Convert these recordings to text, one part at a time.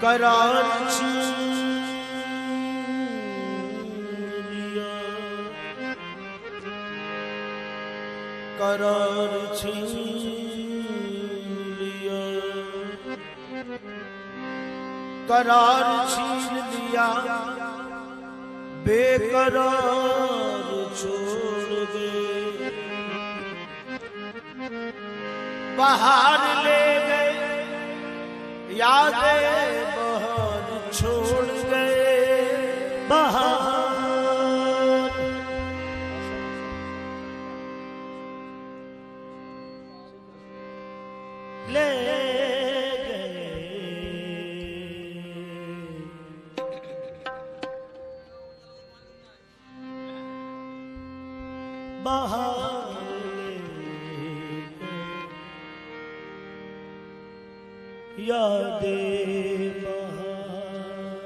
करार छीन लिया, करार छीन लिया, करार छीन लिया, बेकरार छोड़ गए, बाहर ले गए, यादें बहार छोड़ गए, बहार ले गए, बहार यादें बहार,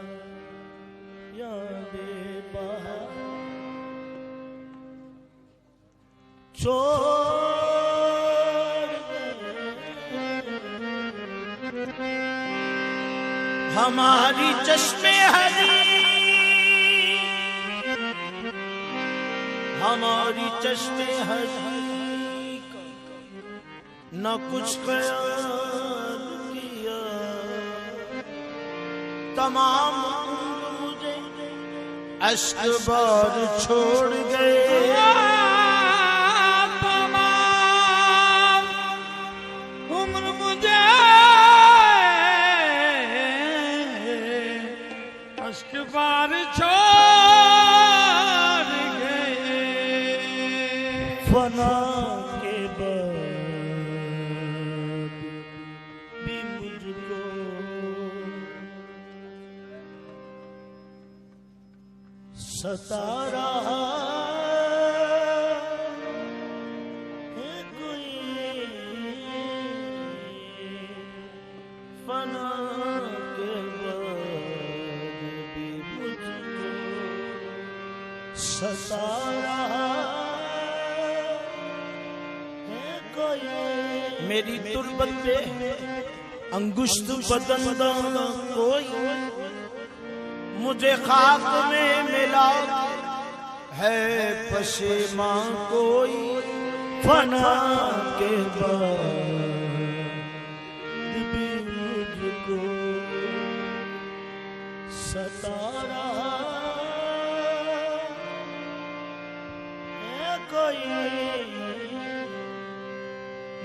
यादें बहार छोड़ गए, हमारी चश्मे हरी हमारी चश्मे हरी का न कुछ ख्याल किया, तमाम उम्र मुझे अश्क बार छोड़ गए, तमाम उम्र मुझे अश्क बार छोड़ गए। फना के बाद भी मुझको सता रहा है कोई, फना के बाद भी मुझको सता रहा है कोई। मेरी तुरबत पे अंगुष्ठ बदंदा कोई, मुझे खाक में मिला है पशेमा कोई, फना के बाद भी मुझको सता रहा है कोई,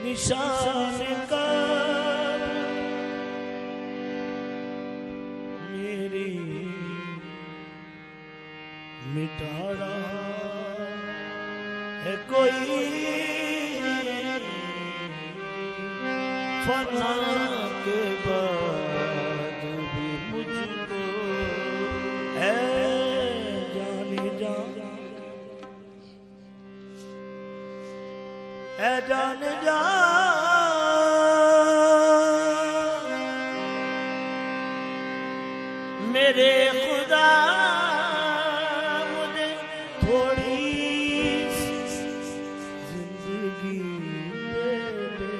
निशान का मेरी मिटा रहा है कोई, फना के बाद भी मुझको है जाने जा, है जाने जा मेरे खुदा मुझे थोड़ी जिंदगी दे दे,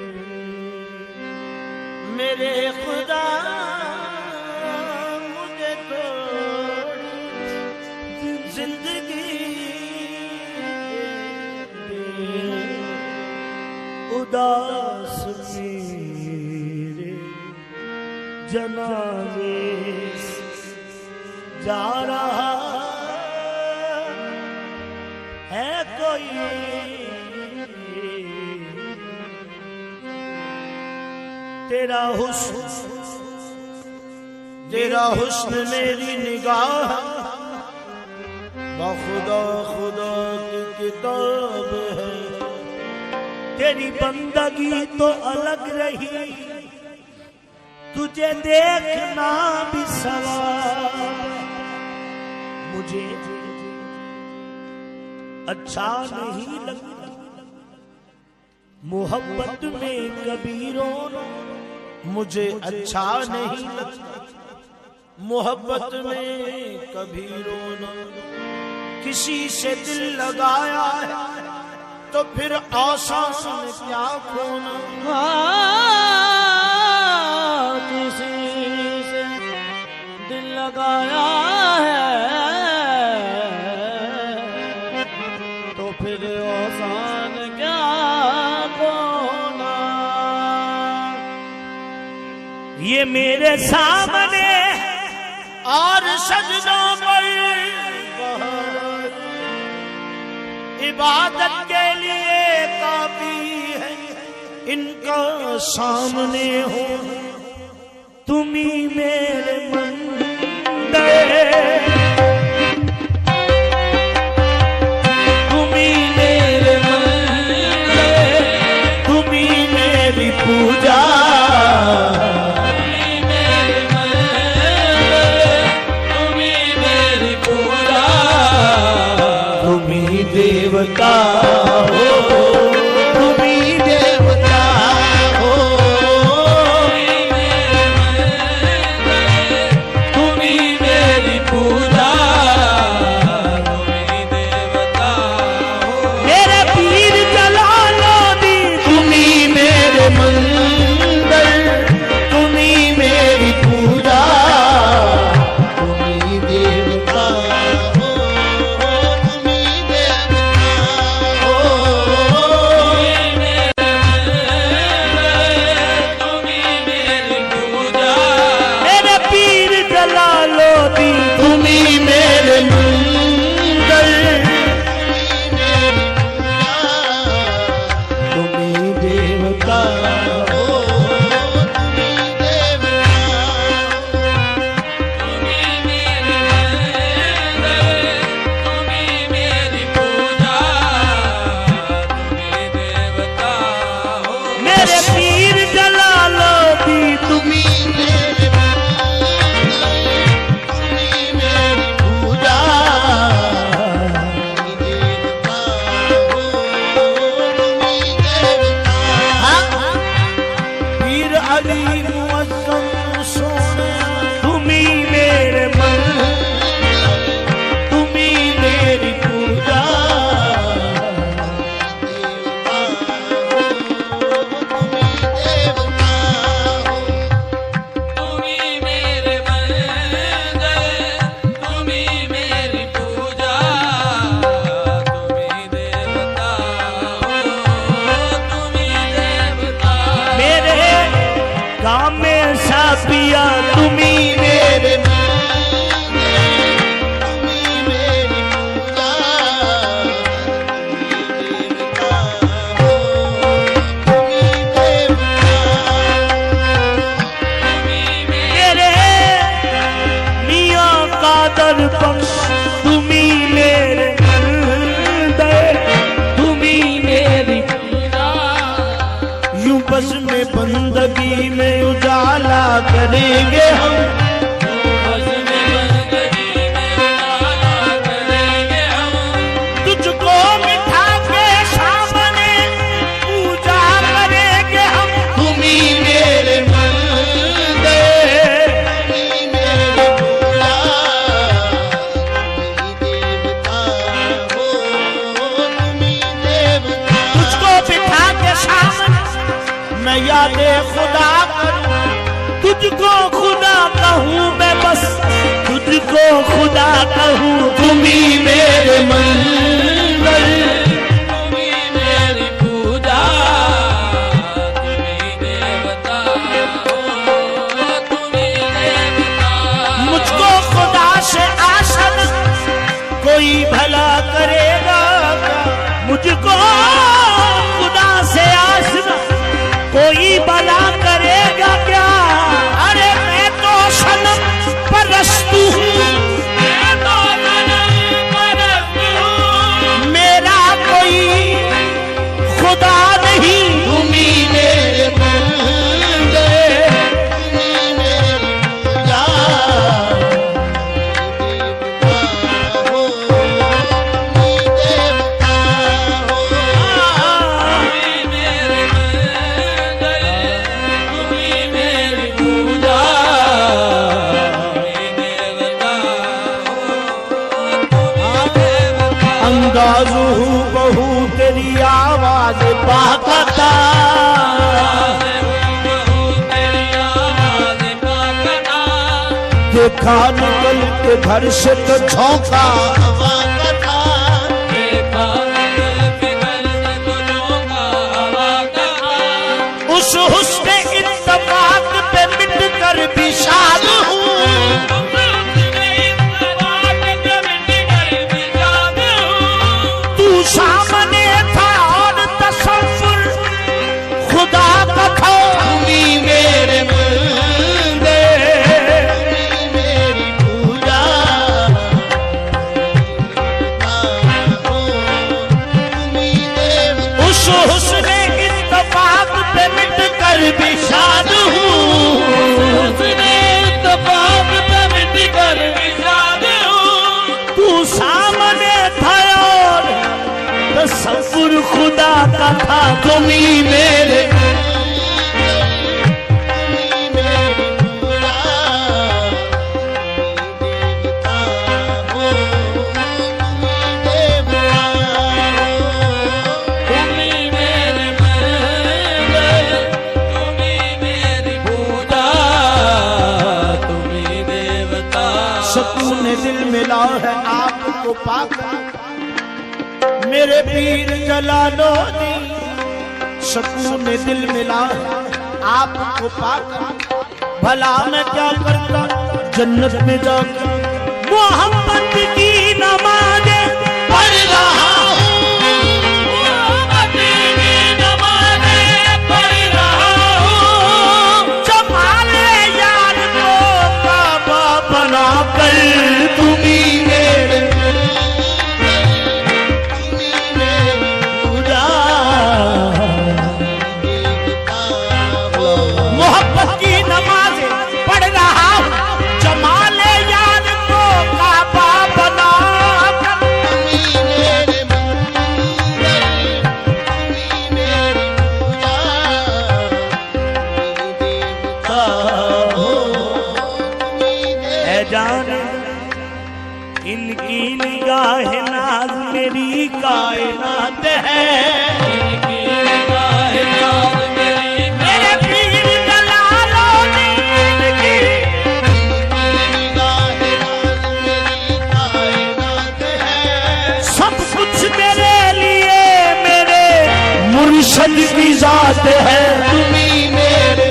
मेरे खुदा मुझे थोड़ी जिंदगी दे, उदास मेरे जनाजे जा रहा है कोई, तेरा हुस्न मेरी निगाह खुदा खुदा की किताब है, तेरी बंदगी तो अलग रही, तुझे देखना भी सवाब। मुझे अच्छा नहीं लगता मोहब्बत में कभी रोना, मुझे अच्छा नहीं लगता मोहब्बत में कभी रोना, किसी से दिल लगाया है तो फिर आसान क्या खोना, किसी से दिल लगाया है तो फिर आसान क्या खोना। ये मेरे सामने और सजदों पर इबादत के लिए काफी है, इनका सामने हो तुम ही मेरे मंदिर, तुम ही मेरे मंदिर, तुम ही मेरी पूजा, देवता हो तुम ही देवता हो, तुम ही मेरी पूजा, तुम ही देवता हो, मेरे पीर जलालो दी, तुम ही मेरे मंदिर, तुम ही मेरी पूजा, तुम ही देवता हो, तुम ही देवता मैं यादे खुदा करूं, तुझको खुदा कहूं मैं बस, तुझको खुदा कहूं। तुम ही मेरे मंजिल, तुम ही मेरी पूजा, तुम ही देवता हो, तुम ही देवता। मुझको खुदा से आशा न कोई भला करेगा, मुझको खुदा से आशा कोई भला करेगा क्या? अरे मैं तो सनम परस्तू हूँ, मैं तो सनम परस्तू हूँ, मेरा कोई खुदा नहीं। तुम ही मेरे बंदे, तुम ही मेरी पूजा, हो, तुम ही देवता हो। तुम ही मेरे बंदे, तुम ही मेरी पूजा, तुम ही देवता हो, तुम ही देवता। अंदाज़ हूँ बहू तेरी आवाज पाकता, देखा निकल के घर से तो झोंका हवा का था, देखा निकल के घर से तो झोंका हवा का था। उस हुस्न इत्तफाक पे मिट कर भी शाद हूँ, तू सामने था और तसव्वुर खुदा का खो। तुम ही मेरे बंदे, तुम ही मेरी पूजा, हो, तुम ही देवता। उस हुस्न इत्तफाक पे मिट कर भी शाद हूँ, उसने इत्तेफाक पे मिट कर भी शाद हूँ। तू सामने था और तसव्वुर खुदा का था। तुम ही मेरे सुकून दिल मिला है आपको पाकर, मेरे पीर जलालुद्दीन। सुकून दिल मिला है आपको पाकर, भला मैं क्या करता जन्नत में जाकर। मोहम्मद की नमाज़े पढ़ रहा हूँ, मोहम्मद की नमाज़े पढ़ रहा हूँ। जमाले यार को काबा बना कर। तुम ही मेरे मोहब्बत की नमाज़ें पढ़ रहा हूँ, जमाले यार को काबा बना कर। ऐ जाने इनकी निगाह नाज मेरी कायनात है, मेरे पीर जलालुद्दीन की सब कुछ मेरे लिए मेरे मुर्शिद की जात है। तुम ही मेरे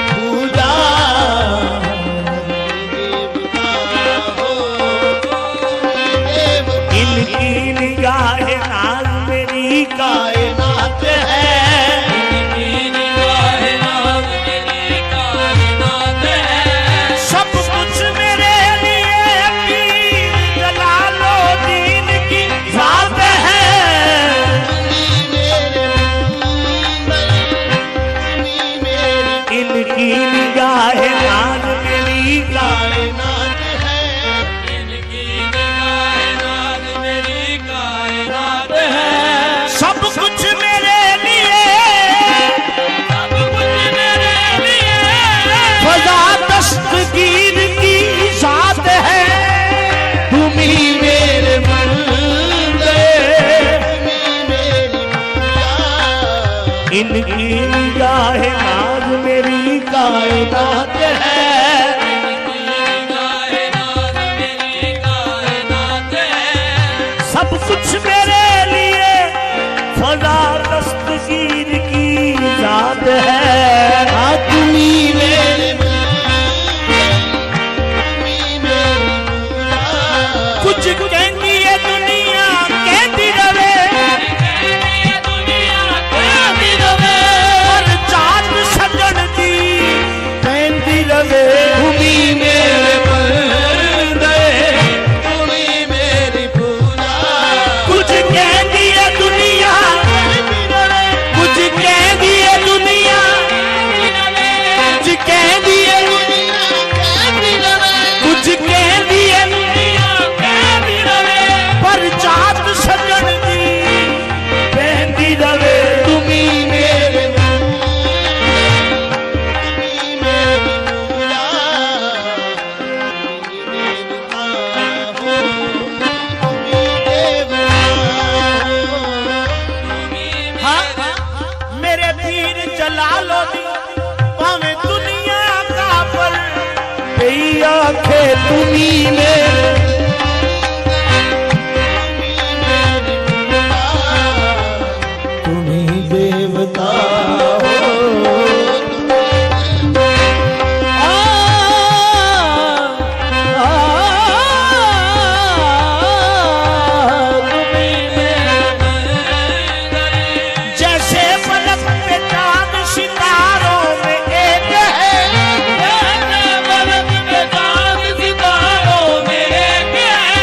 पूजा इनकी निगाह नाज मेरी कायनात है, सब कुछ मेरे लिए पीर जलालुद्दीन की जात है। इनकी निगाह नाज मेरी कायनात है, सब कुछ मेरे लिए इनकी निगाह नाज मेरी कायनात है। सब कुछ मेरे लिए फजा दस्तगीर की जात है। हाँ तुम्ही मेरे कुछ कहती है दुनिया कहती रवे, और चांद सजन दी कहती रवे तुम्ही मेरे बंदे, तुम्ही मेरी पूजा। कुछ कहती है दुनिया, कुछ कहती है दुनिया, कुछ कहती है दुनिया, कुछ कहती है दुनिया कहती रवे, पर चाँद सजन दी कहती रवे तुम्ही मेरे मेरे पीर जलालो दी भावे दुनिया का पर पेई आखे तुम्ही मेरे, तुम्ही देवता हो। जैसे पलक पे चांद सितारों में एक है, जैसे पलक पे चांद सितारों में एक है,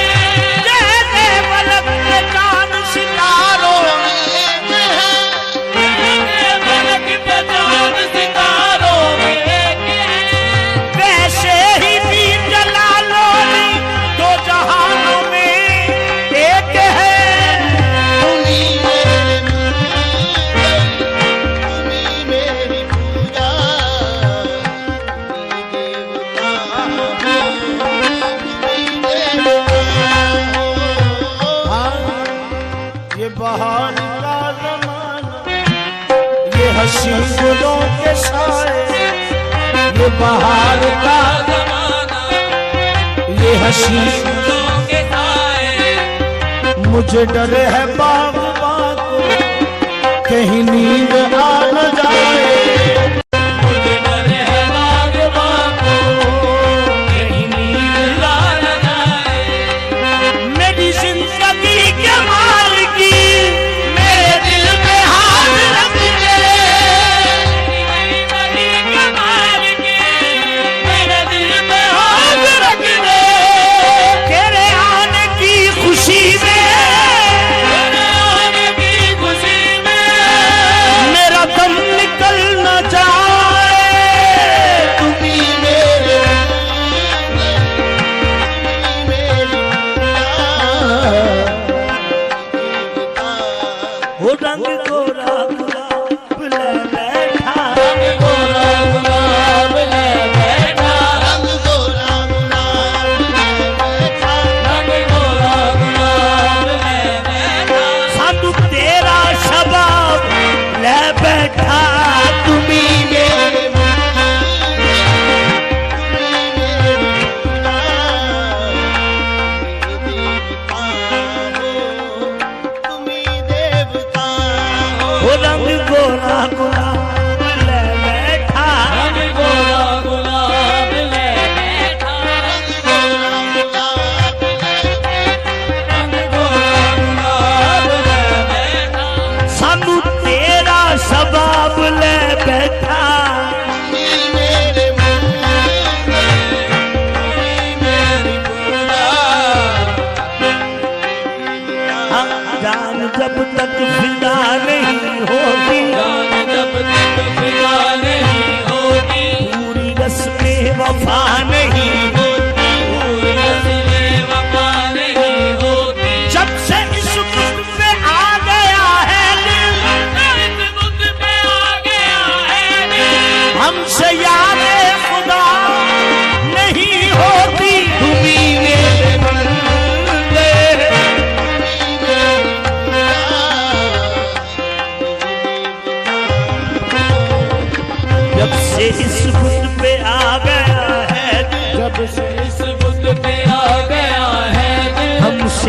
जैसे पलक पे चांद सितारों में एक है, जैसे पलक पे चांद सितारों में एक है, वैसे ही पीर जलालो दो जहानों में एक है। ये बहार का ज़माना, ये हंसी गुलों के साए, ये बहार का ज़माना, ये हंसी गुलों के साए, मुझे डर है बाग़बान को कहीं नींद आ न जाए, मुझे डर है बाग़बान को कहीं नींद आ न जाए। मेरी जिंदगी के मालिकी मेरे दिल पे हाथ रख दे, मेरी जिंदगी के मालिकी मेरे दिल पे हाथ रख दे। तेरे आने की खुशी में, तेरे आने की खुशी में मेरा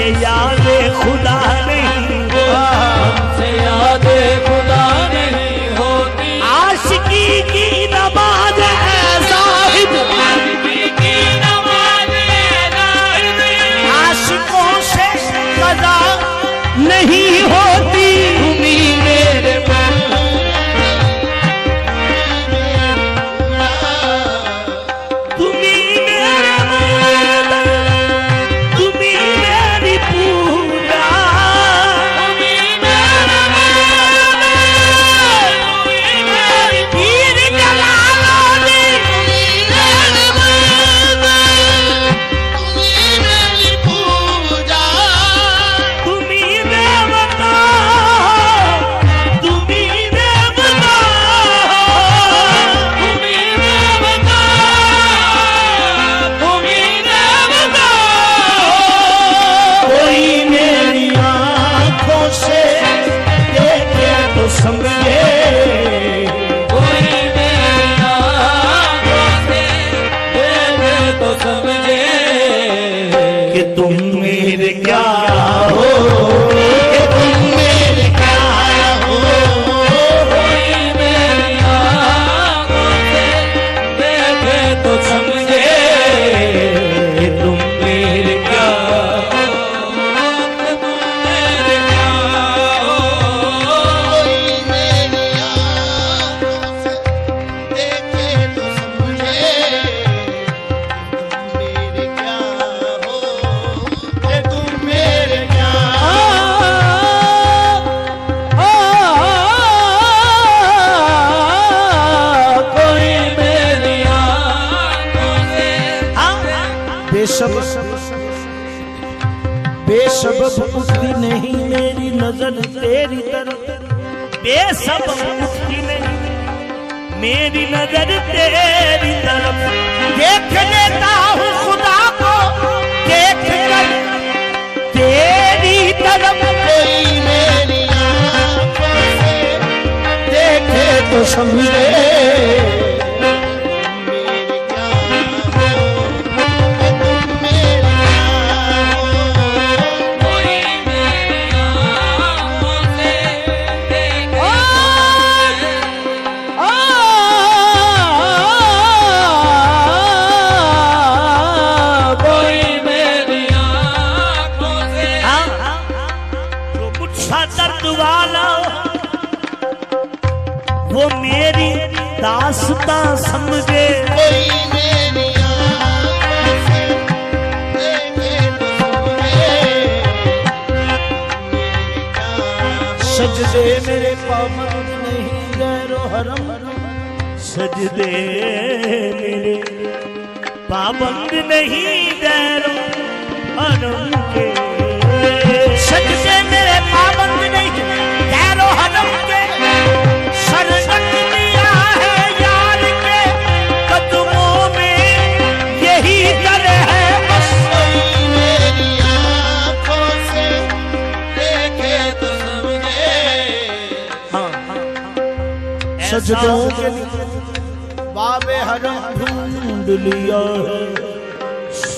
हमसे याद खुदा नहीं, हमसे याद खुदा नहीं होती। आशिकी की नमाज है जाहिद, आशिकी की नमाज है जाहिद, आशिकों से कज़ा नहीं होती। तुम्ही मेरे तुम्ही मेरे मौला, तुम्ही मेरी पूजा, तुम्ही मेरे मौला, तुम्ही मेरी पीर जलालुद्दीन, तुम्ही मेरे मौला, तुम्ही मेरी पूजा। तुम्ही देवता, तुम्ही देवता, तुम्ही देवता, तुम्ही देवता। कोई मेरी आंखों से देखे तो समझे, कोई मेरी आँखों से देखे तो समझे कि तुम मेरे क्या हो, कि तुम मेरे क्या हो। कोई मेरी आँखों से देखे तो समझे कि तुम मेरे क्या कि तुम मेरे क्या हो। कोई मेरी आँखों से देखे तो समझे तुम मेरे क्या हो, कि तुम मेरे क्या कोई मेरी आँखों से बेसबब उठती नहीं मेरी नजर तेरी तरफ, बेसबब उठती नहीं मेरी नजर तेरी तरफ। देख लेता हूँ खुदा को देख कर तेरी तरफ, कोई मेरी आँखों से देखे तो समझे मेरे क्या हो, कि तुम मेरे क्या हो। कोई मेरी आँखों से देखे कोई मेरी आँखों से जो मुझसा दर्द वाला वो मेरी दास्तां समझे, कोई मेरी आँखों से देखे तो समझे मेरे क्या हो। सजदे मेरे पाबंद नहीं गैरो हरम, सजदे मेरे पाबंद नहीं गैरो हरम के, सजदे मेरे पाबंद नहीं गैरो हरम के। शरण लिया है यार के कदमों में, यही दर है बस। कोई मेरी आँखों से देखे तो समझे सजदों के लिए बाबे हरम ढूंढ लिया है,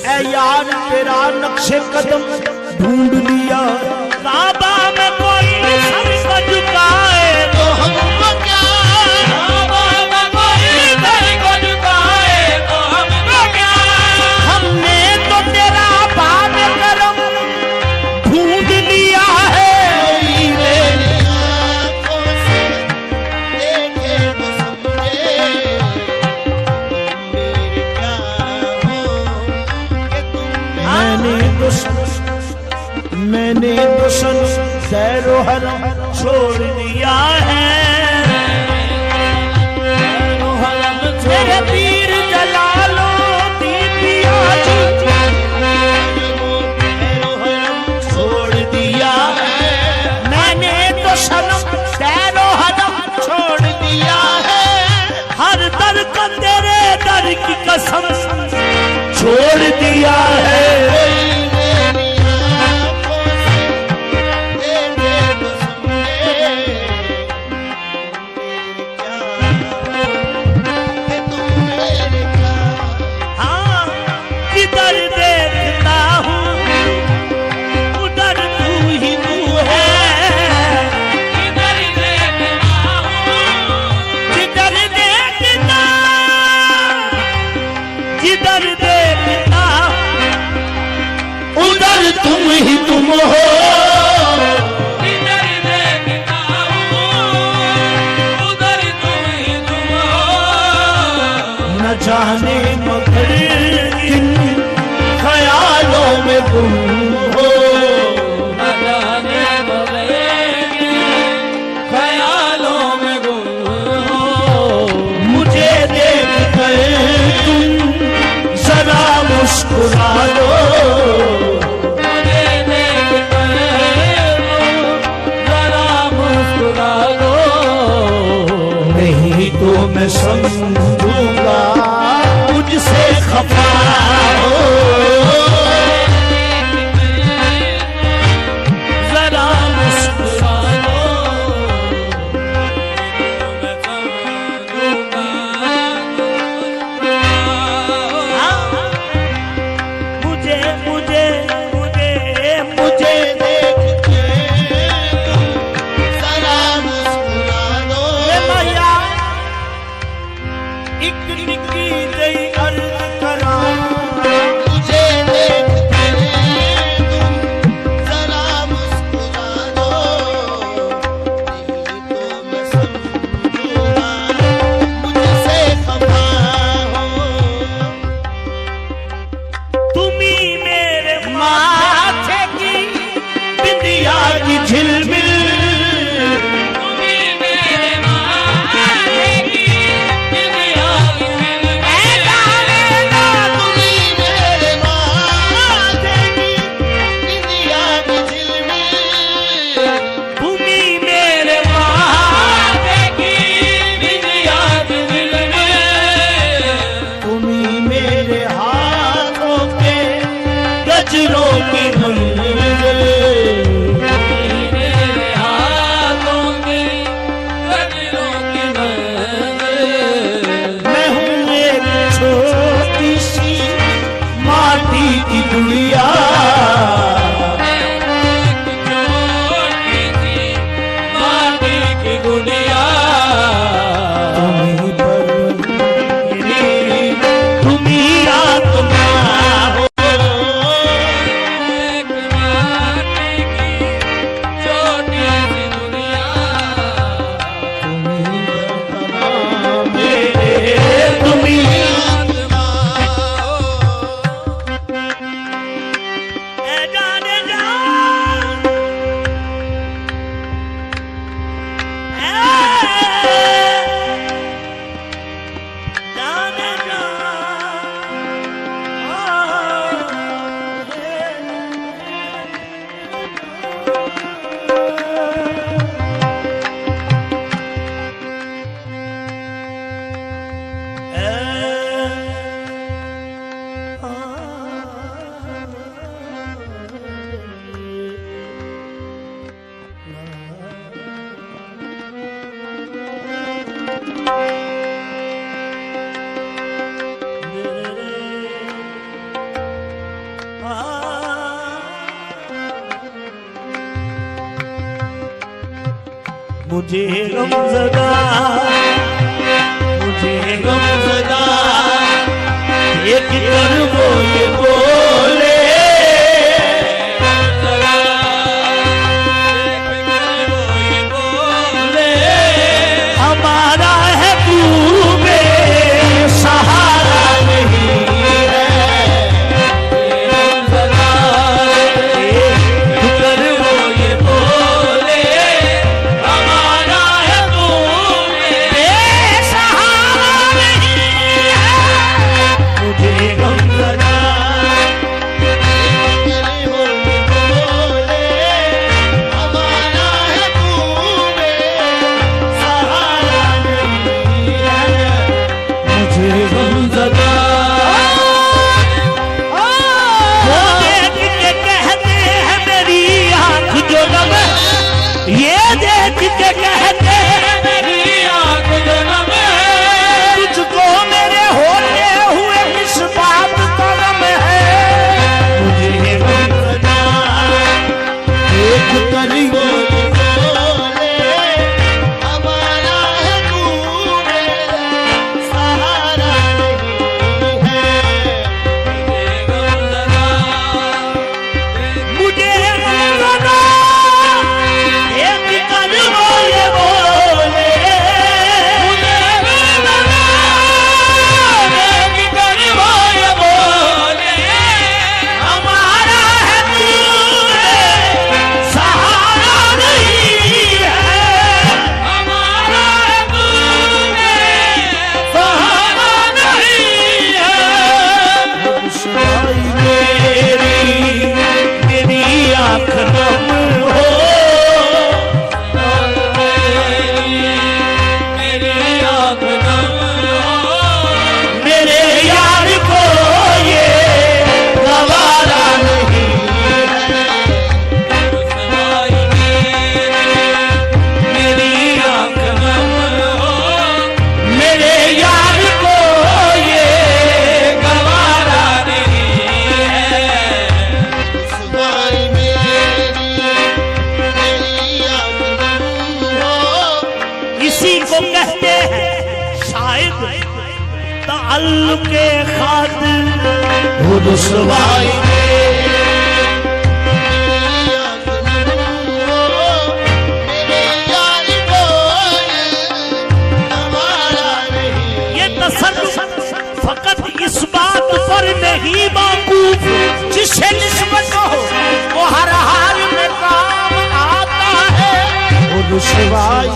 ऐ यार तेरा नक्शे कदम ढूंढ लिया। काबा में कोई सर को झुकाए तो हमको क्या, काबा में कोई सर को झुकाए तो हमको क्या। हमने तो तेरा बाब करम ढूंढ लिया है। कोई मेरी आँखों से देखे तो समझे मेरे क्या हो, कि तुम मैंने तो सन सैरो हरम छोड़ दिया है। मेरे पीर जलालुद्दीन पिया जी छोड़ दिया है। मैंने तो सनम सैरो हरम छोड़ दिया है। हर दर को तेरे दर की कसम छोड़ दिया है। तुम ही तुम हो, इधर देखता हूँ उधर तुम ही तुम हो, न जाने मगर किन ख्यालों में गुम हो, न जाने मगर ख्यालों में गुम हो, मुझे देख कर तुम जरा मुस्कुरा दो, मुझे देख कर जरा मुस्कुरा दो, नहीं तो मैं समझूंगा मुझसे खफा हो, जरा मुस्कुरा दो, मैं समझूंगा। मुझे मुझे मुझे मुझे देख के तुम जरा मुस्कुरा दो, मैया एक निकी जई अर्ज करा, मुझे देख के तुम जरा मुस्कुरा दो, नहीं तो मैं समझूंगा मुझसे खफा हो, तुम्ही मेरे माथे की बिंदिया की झिलमिल, तुम्ही मेरे माथे की बिंदिया की झिलमिल, तुम्ही मेरे माथे की बिंदिया की झिलमिल, तुम्ही मेरे माथे की बिंदिया की झिलमिल, तुम्ही मेरे हाथों के गजरों की मंजिल, मेरे हाथों की गजरों की मंजिल, मैं हूँ एक छोटी सी माटी की गुड़िया, छोटी सी माटी की गुड़िया, तुम्ही पर तुम्ही आत्मा हो, एक माटी की छोटी सी दुनिया, तुम्ही आत्मा हो। जाने जा जाने जा मुझे गमज़दा एक कर वो ये बोले, हमारा है तू सहारा नहीं है, कर वो ये बोले, हमारा है तू सहारा नहीं है, मुझे गमज़दा के खातिर रुसवाई फकत इस बात पर नहीं मौकूफ जिससे निस्बत हो वो हर हाल में काम आता है। वो रुसवाई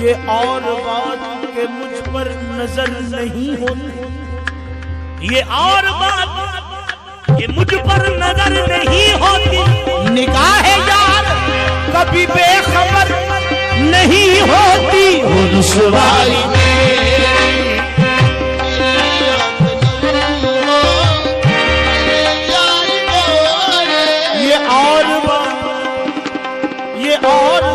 ये और बात के मुझ पर नजर नहीं होती, ये और बात कि मुझ पर नजर नहीं होती। निगाह यार कभी बेखबर नहीं होती। रुसवाई ये और बात, ये और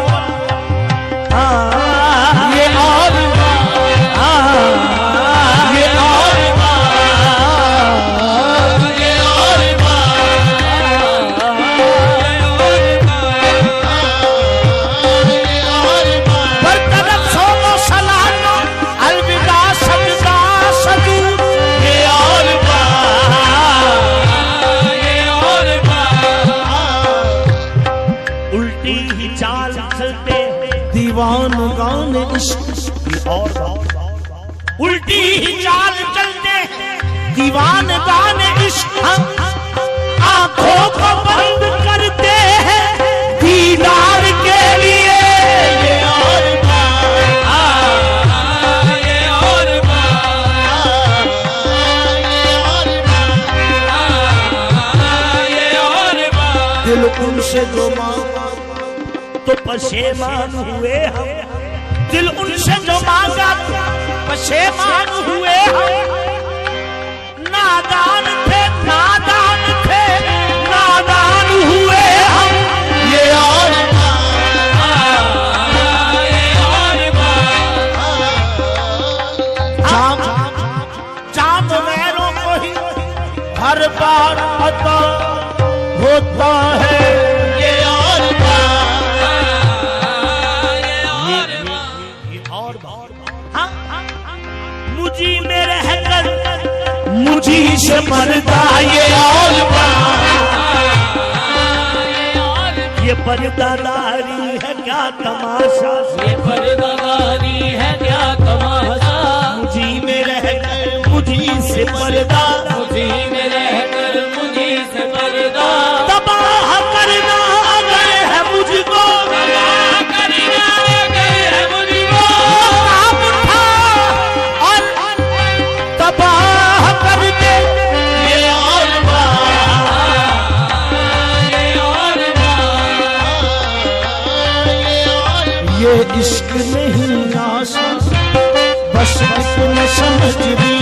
दीवान गाने इश्क और उल्टी ही चाल चलते दीवान गाने इश्क आंखों को बंद करते हैं दीदार के लिए। ये और दिल उनसे जो मांगा तो पशेमान हुए हम, दिल उनसे जो मांगा पशेमान हुए हम। नादान थे नादान थे नादान हुए हम। ये और चांद मेरों को ही हर बार अता होता है। ये और मुझी में रहकर मुझी से मरता ये और ये पर्दादारी है क्या तमाशा, ये पर्दादारी है क्या तमाशा। मुझी में रहकर मुझी से पर्दा, मुझी में रहकर मुझी से पर्दा। तबाह करना अगर है मुझको, तबाह करना अगर है मुझको, काम उठा और तबाह कर दे। ये और ये इश्क नहीं आशा बस इतना समझ भी